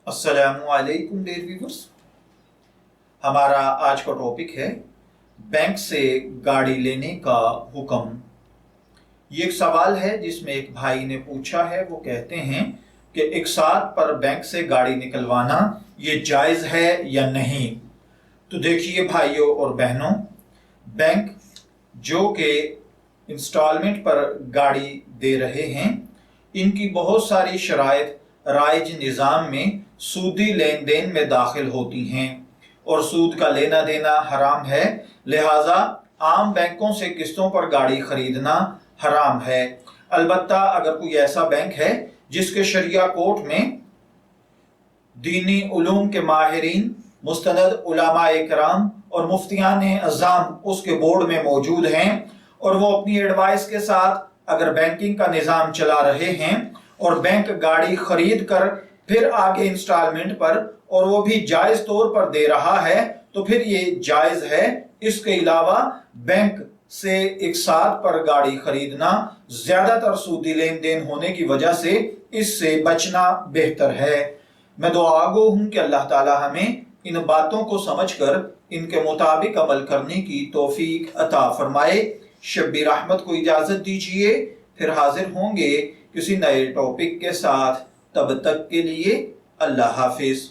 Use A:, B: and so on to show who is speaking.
A: अस्सलामुअलैकुम dear viewers. हमारा आज का टॉपिक है बैंक से गाड़ी लेने का हुक्म। ये एक सवाल है जिसमें एक भाई ने पूछा है। वो कहते हैं कि एक साथ पर बैंक से गाड़ी निकलवाना ये जायज़ है या नहीं। तो देखिए भाइयों और बहनों, बैंक जो कि इंस्टॉलमेंट पर गाड़ी दे रहे हैं, इनकी बहुत सारी शराइत राइज निज़ाम में सूदी लेन देन में दाखिल होती हैं और सूद का लेना देना हराम है। लिहाजा आम बैंकों से किस्तों पर गाड़ी खरीदना हराम है। अलबत्ता अगर कोई ऐसा बैंक है जिसके शरिया कोर्ट में दीनी उलूम के माहिरीन, मुस्तनद उलमा इकराम और मुफ्तियान अज़ाम उसके बोर्ड में मौजूद हैं और वो अपनी एडवाइस के साथ अगर बैंकिंग का निज़ाम चला रहे हैं और बैंक गाड़ी खरीद कर फिर आगे इंस्टॉलमेंट पर और वो भी जायज तौर पर दे रहा है, तो फिर ये जायज है। इसके अलावा बैंक से एक साथ पर गाड़ी खरीदना ज्यादातर सूदी लेन देन होने की वजह से इससे बचना बेहतर है। मैं दुआगो हूं कि अल्लाह ताला हमें इन बातों को समझकर इनके मुताबिक अमल करने की तौफीक अता फरमाए। शब्बीर अहमद को इजाजत दीजिए, फिर हाजिर होंगे किसी नए टॉपिक के साथ। तब तक के लिए अल्लाह हाफिज।